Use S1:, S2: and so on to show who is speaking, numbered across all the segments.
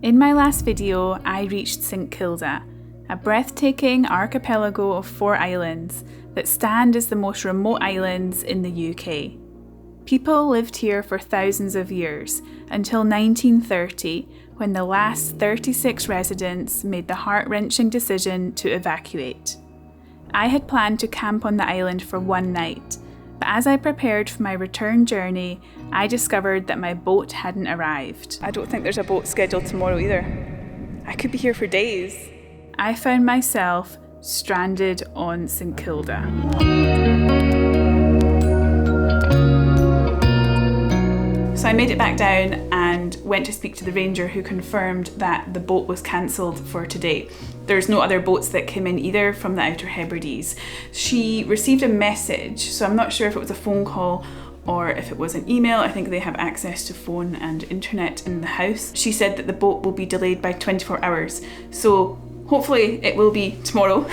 S1: In my last video, I reached St Kilda, a breathtaking archipelago of 4 islands that stand as the most remote islands in the UK. People lived here for thousands of years, until 1930, when the last 36 residents made the heart-wrenching decision to evacuate. I had planned to camp on the island for one night, but as I prepared for my return journey, I discovered that my boat hadn't arrived. I don't think there's a boat scheduled tomorrow either. I could be here for days. I found myself stranded on St Kilda. So I made it back down and went to speak to the ranger, who confirmed that the boat was cancelled for today. There's no other boats that came in either from the Outer Hebrides. She received a message, so I'm not sure if it was a phone call or if it was an email. I think they have access to phone and internet in the house. She said that the boat will be delayed by 24 hours. So hopefully it will be tomorrow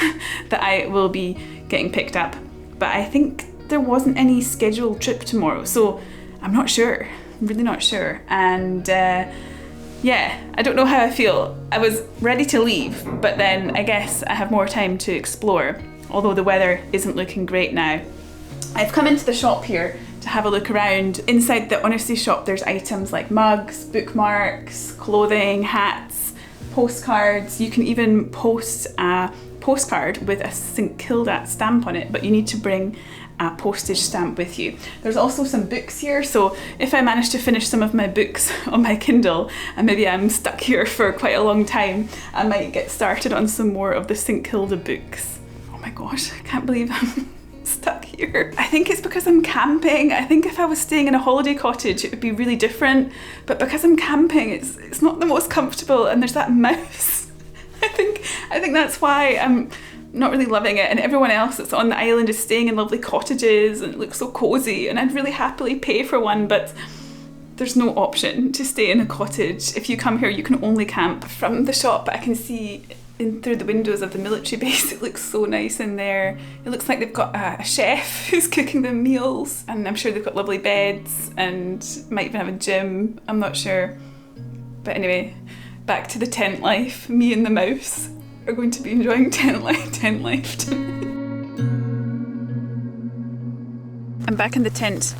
S1: that I will be getting picked up. But I think there wasn't any scheduled trip tomorrow, so I'm not sure. I'm really not sure. And yeah, I don't know how I feel. I was ready to leave, but then I guess I have more time to explore, although the weather isn't looking great now. I've come into the shop here to have a look around. Inside the Honesty shop, there's items like mugs, bookmarks, clothing, hats, postcards. You can even post a postcard with a St Kilda stamp on it, but you need to bring a postage stamp with you. There's also some books here, so if I manage to finish some of my books on my Kindle, and maybe I'm stuck here for quite a long time, I might get started on some more of the St Kilda books. Oh my gosh, I can't believe I'm stuck here. I think it's because I'm camping. I think if I was staying in a holiday cottage it would be really different, but because I'm camping it's not the most comfortable, and there's that mouse. I think that's why I'm not really loving it, and everyone else that's on the island is staying in lovely cottages and it looks so cozy, and I'd really happily pay for one, but there's no option to stay in a cottage. If you come here you can only camp. From the shop I can see in through the windows of the military base. It looks so nice in there. It looks like they've got a chef who's cooking them meals, and I'm sure they've got lovely beds and might even have a gym, I'm not sure. But anyway, back to the tent life. Me and the mouse are going to be enjoying tent life tonight. I'm back in the tent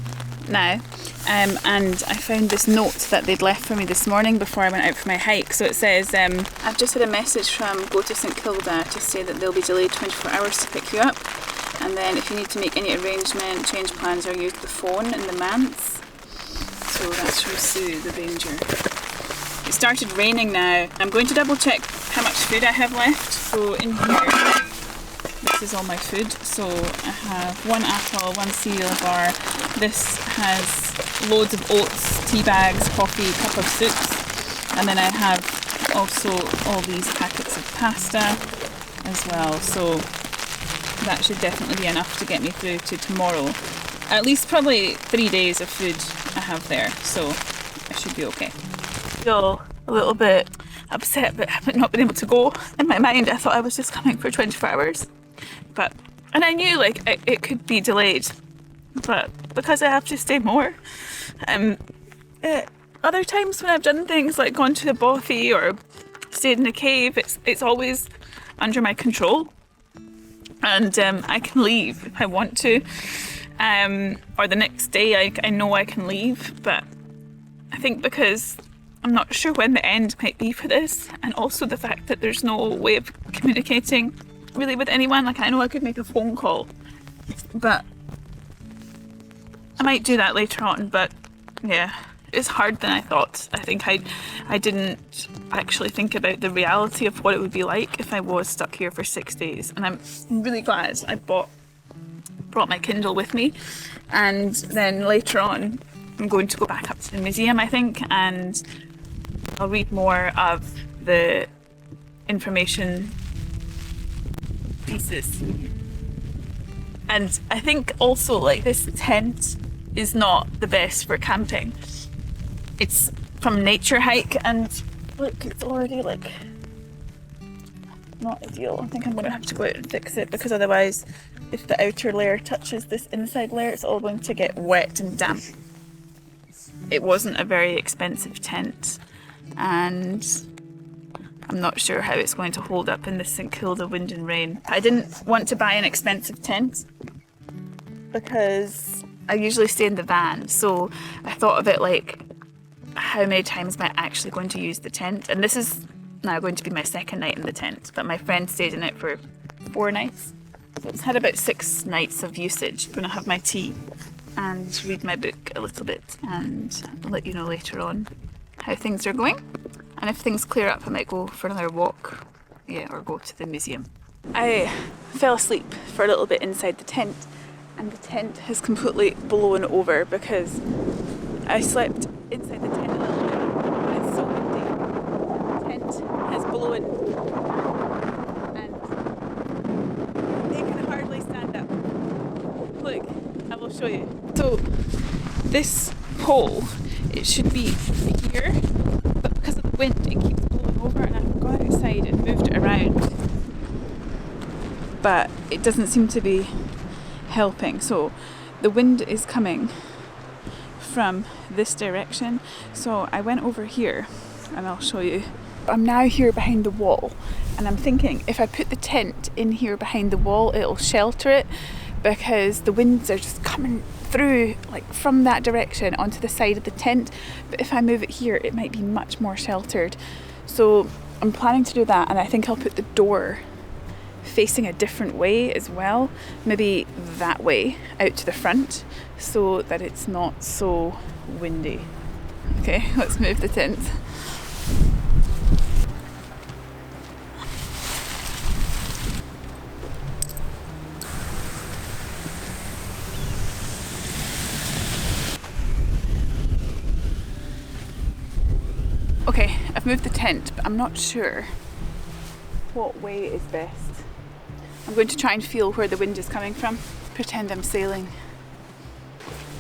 S1: now, and I found this note that they'd left for me this morning before I went out for my hike. So it says, I've just had a message from Go to St Kilda to say that they'll be delayed 24 hours to pick you up, and then if you need to make any arrangement, change plans, or use the phone in the manse. So that's from Sue, the ranger. It started raining now. I'm going to double check how much food I have left. So in here, this is all my food. So I have 1 apple, 1 cereal bar. This has loads of oats, tea bags, coffee, cup of soups. And then I have also all these packets of pasta as well. So that should definitely be enough to get me through to tomorrow. At least probably 3 days of food I have there. So I should be okay. Feel a little bit upset but haven't not been able to go. In my mind I thought I was just coming for 24 hours, and I knew like it could be delayed, but because I have to stay more, other times when I've done things like gone to the bothy or stayed in a cave, it's always under my control, and I can leave if I want to, or the next day I know I can leave. But I think because I'm not sure when the end might be for this, and also the fact that there's no way of communicating really with anyone. Like, I know I could make a phone call, but I might do that later on. But yeah, it's harder than I thought. I think I didn't actually think about the reality of what it would be like if I was stuck here for 6 days, and I'm really glad I brought my Kindle with me. And then later on I'm going to go back up to the museum, I think, and I'll read more of the information pieces. And I think also, like, this tent is not the best for camping. It's from Nature Hike, and look, it's already like not ideal. I think I'm going to have to go out and fix it, because otherwise if the outer layer touches this inside layer it's all going to get wet and damp. It wasn't a very expensive tent, and I'm not sure how it's going to hold up in the St Kilda wind and rain. I didn't want to buy an expensive tent because I usually stay in the van, so I thought of it like, how many times am I actually going to use the tent? And this is now going to be my second night in the tent, but my friend stayed in it for 4 nights. So it's had about 6 nights of usage. I'm gonna have my tea and read my book a little bit and I'll let you know later on how things are going. And if things clear up, I might go for another walk, or go to the museum. I fell asleep for a little bit inside the tent, and the tent has completely blown over because I slept inside the tent a little bit, but it's so windy. The tent has blown and they can hardly stand up. Look, I will show you. So this pole, it should be here, but because of the wind it keeps blowing over, and I've gone outside and moved it around, but it doesn't seem to be helping. So the wind is coming from this direction, so I went over here and I'll show you. I'm now here behind the wall, and I'm thinking if I put the tent in here behind the wall, it'll shelter it, because the winds are just coming through like from that direction onto the side of the tent. But if I move it here, it might be much more sheltered. So I'm planning to do that, and I think I'll put the door facing a different way as well, maybe that way out to the front, so that it's not so windy. Okay, let's move the tent. Okay, I've moved the tent, but I'm not sure what way is best. I'm going to try and feel where the wind is coming from. Pretend I'm sailing.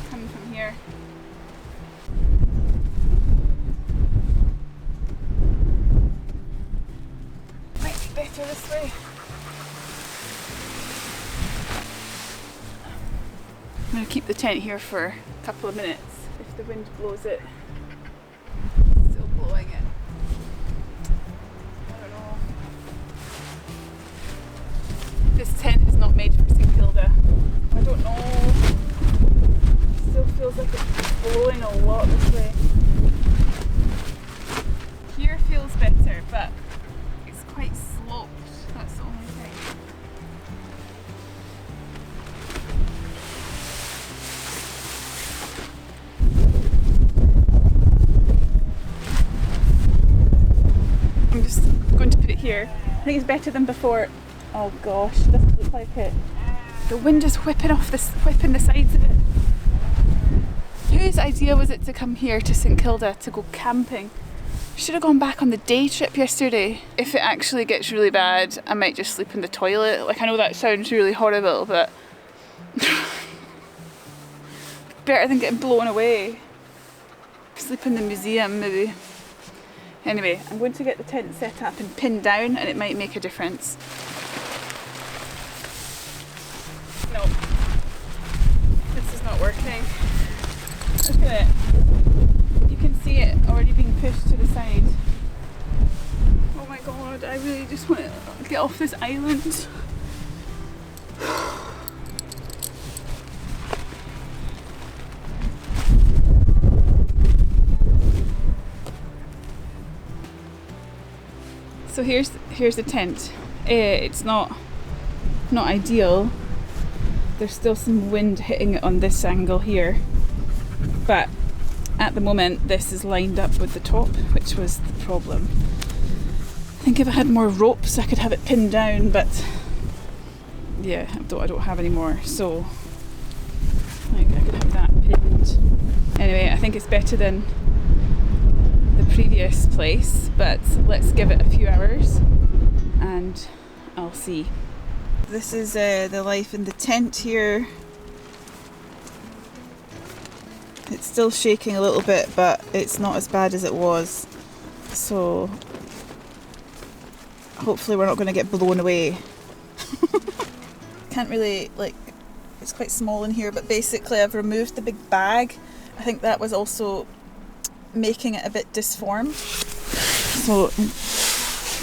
S1: Coming from here. Might be better this way. I'm going to keep the tent here for a couple of minutes. If the wind blows it, still blowing it. This tent is not made for St Kilda. I don't know. It still feels like it's blowing a lot this way. Here feels better, but it's quite sloped. That's the only thing. I'm just going to put it here. I think it's better than before. Oh gosh, doesn't look like it. The wind is whipping the sides of it. Whose idea was it to come here to St Kilda to go camping? Should have gone back on the day trip yesterday. If it actually gets really bad, I might just sleep in the toilet. Like, I know that sounds really horrible, but better than getting blown away. Sleep in the museum maybe. Anyway, I'm going to get the tent set up and pinned down, and it might make a difference. No, this is not working. Look at it. You can see it already being pushed to the side. Oh my god, I really just want to get off this island. So here's the tent. It's not ideal. There's still some wind hitting it on this angle here, but at the moment this is lined up with the top, which was the problem. I think if I had more ropes I could have it pinned down, but yeah, I don't have any more, so like, I could have that pinned. Anyway, I think it's better than the previous place, but let's give it a few hours and I'll see. This is the life in the tent here. It's still shaking a little bit, but it's not as bad as it was, so hopefully we're not going to get blown away. Can't really, like, it's quite small in here, but basically I've removed the big bag. I think that was also making it a bit disformed. So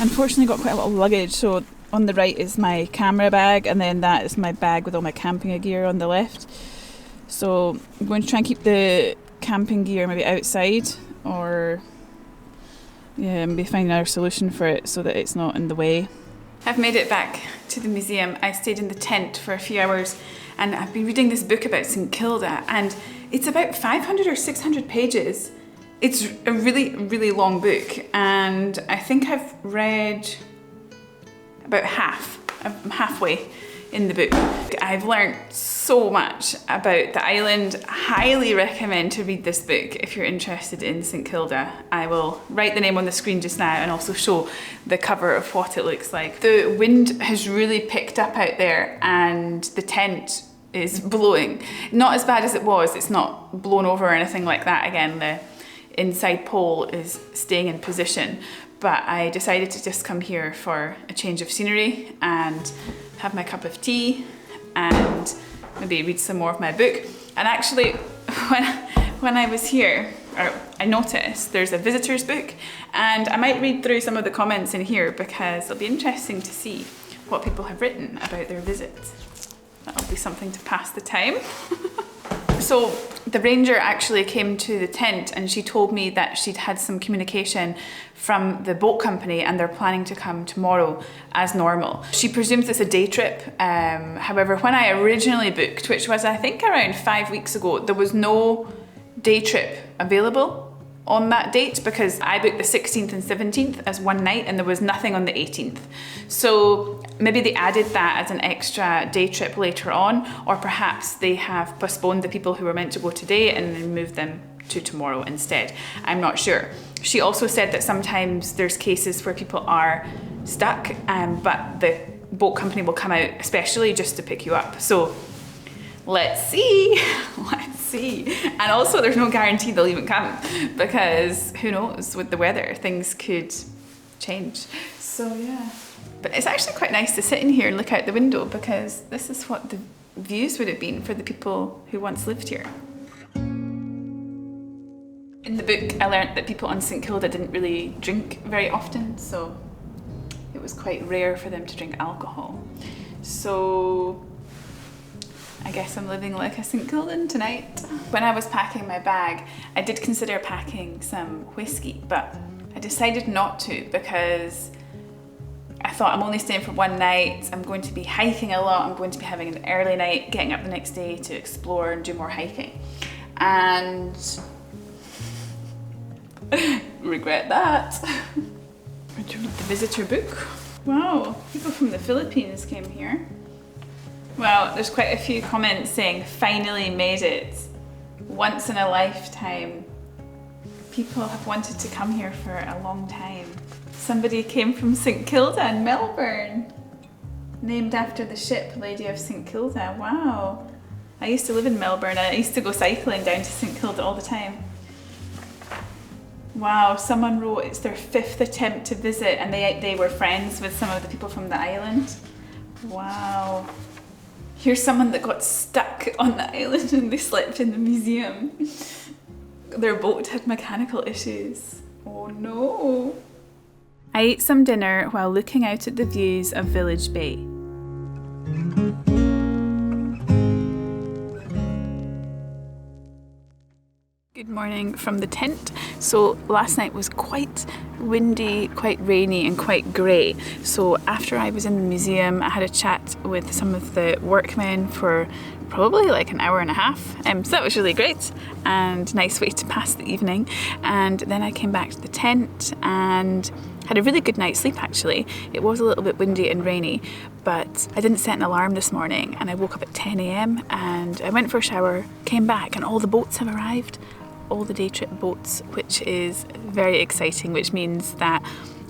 S1: Unfortunately got quite a lot of luggage, so on the right is my camera bag and then that is my bag with all my camping gear on the left. So I'm going to try and keep the camping gear maybe outside, or maybe find another solution for it so that it's not in the way. I've made it back to the museum. I stayed in the tent for a few hours and I've been reading this book about St Kilda, and it's about 500 or 600 pages. It's a really, really long book, and I think I've read about half. I'm halfway in the book. I've learned so much about the island. I highly recommend to read this book if you're interested in St Kilda. I will write the name on the screen just now and also show the cover of what it looks like. The wind has really picked up out there and the tent is blowing. Not as bad as it was. It's not blown over or anything like that. Again, the inside pole is staying in position, but I decided to just come here for a change of scenery and have my cup of tea and maybe read some more of my book. And actually, when I was here, I noticed there's a visitor's book, and I might read through some of the comments in here because it'll be interesting to see what people have written about their visit. That'll be something to pass the time. So the ranger actually came to the tent and she told me that she'd had some communication from the boat company and they're planning to come tomorrow as normal. She presumes it's a day trip. However, when I originally booked, which was I think around 5 weeks ago, there was no day trip available on that date because I booked the 16th and 17th as one night and there was nothing on the 18th. So maybe they added that as an extra day trip later on, or perhaps they have postponed the people who were meant to go today and then moved them to tomorrow instead. I'm not sure. She also said that sometimes there's cases where people are stuck, but the boat company will come out especially just to pick you up. So let's see, let's see. And also there's no guarantee they'll even come because who knows, with the weather, things could change. So yeah, but it's actually quite nice to sit in here and look out the window because this is what the views would have been for the people who once lived here. In the book, I learnt that people on St Kilda didn't really drink very often, so it was quite rare for them to drink alcohol. So I guess I'm living like a St Kildan tonight. When I was packing my bag, I did consider packing some whiskey, but I decided not to because I thought I'm only staying for one night, I'm going to be hiking a lot, I'm going to be having an early night, getting up the next day to explore and do more hiking. And regret that. Going to read the visitor book. Wow, people from the Philippines came here. Well, there's quite a few comments saying, finally made it. Once in a lifetime. People have wanted to come here for a long time. Somebody came from St Kilda in Melbourne. Named after the ship Lady of St Kilda. Wow. I used to live in Melbourne. I used to go cycling down to St Kilda all the time. Wow, someone wrote it's their 5th attempt to visit and they were friends with some of the people from the island. Wow. Here's someone that got stuck on the island and they slept in the museum. Their boat had mechanical issues. Oh no. I ate some dinner while looking out at the views of Village Bay. Good morning from the tent. So last night was quite windy, quite rainy and quite grey. So after I was in the museum, I had a chat with some of the workmen for probably like an hour and a half. So that was really great and nice way to pass the evening. And then I came back to the tent and had a really good night's sleep actually. It was a little bit windy and rainy, but I didn't set an alarm this morning and I woke up at 10 a.m. and I went for a shower, came back and all the boats have arrived. All the day trip boats, which is very exciting, which means that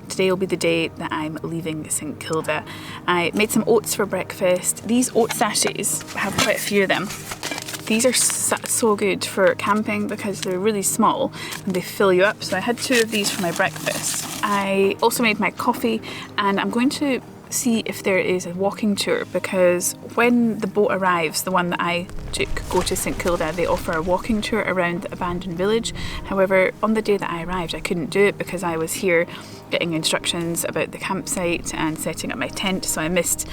S1: today will be the day that I'm leaving St Kilda. I made some oats for breakfast. These oat sachets, I have quite a few of them. These are so good for camping because they're really small and they fill you up. So I had 2 of these for my breakfast. I also made my coffee and I'm going to see if there is a walking tour, because when the boat arrives, the one that I took, go to St Kilda, they offer a walking tour around the abandoned village. However, on the day that I arrived, I couldn't do it because I was here getting instructions about the campsite and setting up my tent, so I missed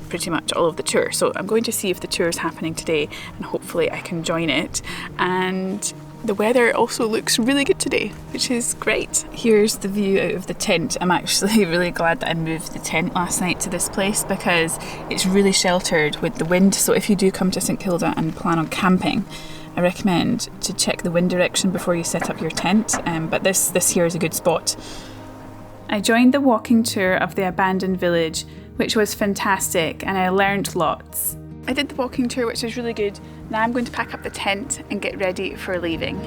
S1: pretty much all of the tour. So I'm going to see if the tour is happening today, and hopefully I can join it. And the weather also looks really good today, which is great. Here's the view out of the tent. I'm actually really glad that I moved the tent last night to this place because it's really sheltered with the wind. So if you do come to St Kilda and plan on camping, I recommend to check the wind direction before you set up your tent. But this here is a good spot. I joined the walking tour of the abandoned village, which was fantastic, and I learned lots. I did the walking tour, which was really good. Now I'm going to pack up the tent and get ready for leaving.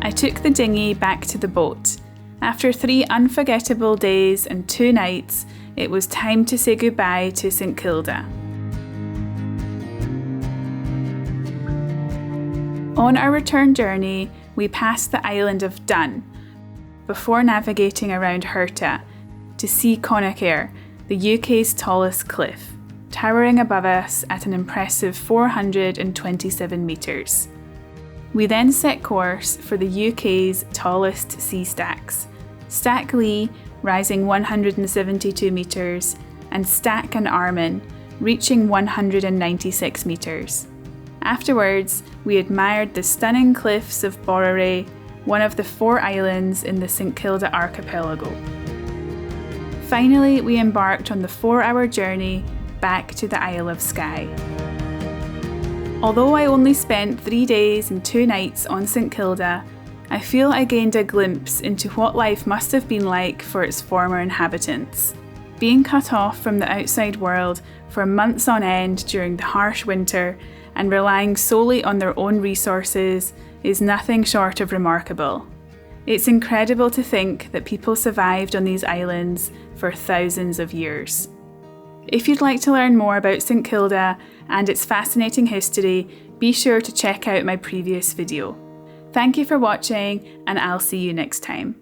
S1: I took the dinghy back to the boat. After 3 unforgettable days and 2 nights, it was time to say goodbye to St Kilda. On our return journey, we passed the island of Dun before navigating around Hurta to see Connacher, the UK's tallest cliff, towering above us at an impressive 427 metres. We then set course for the UK's tallest sea stacks, Stack Lee rising 172 metres and Stack and Armin reaching 196 metres. Afterwards, we admired the stunning cliffs of Borroway, one of the 4 islands in the St Kilda archipelago. Finally, we embarked on the 4-hour journey back to the Isle of Skye. Although I only spent 3 days and 2 nights on St Kilda, I feel I gained a glimpse into what life must have been like for its former inhabitants. Being cut off from the outside world for months on end during the harsh winter and relying solely on their own resources is nothing short of remarkable. It's incredible to think that people survived on these islands for thousands of years. If you'd like to learn more about St Kilda and its fascinating history, be sure to check out my previous video. Thank you for watching, and I'll see you next time.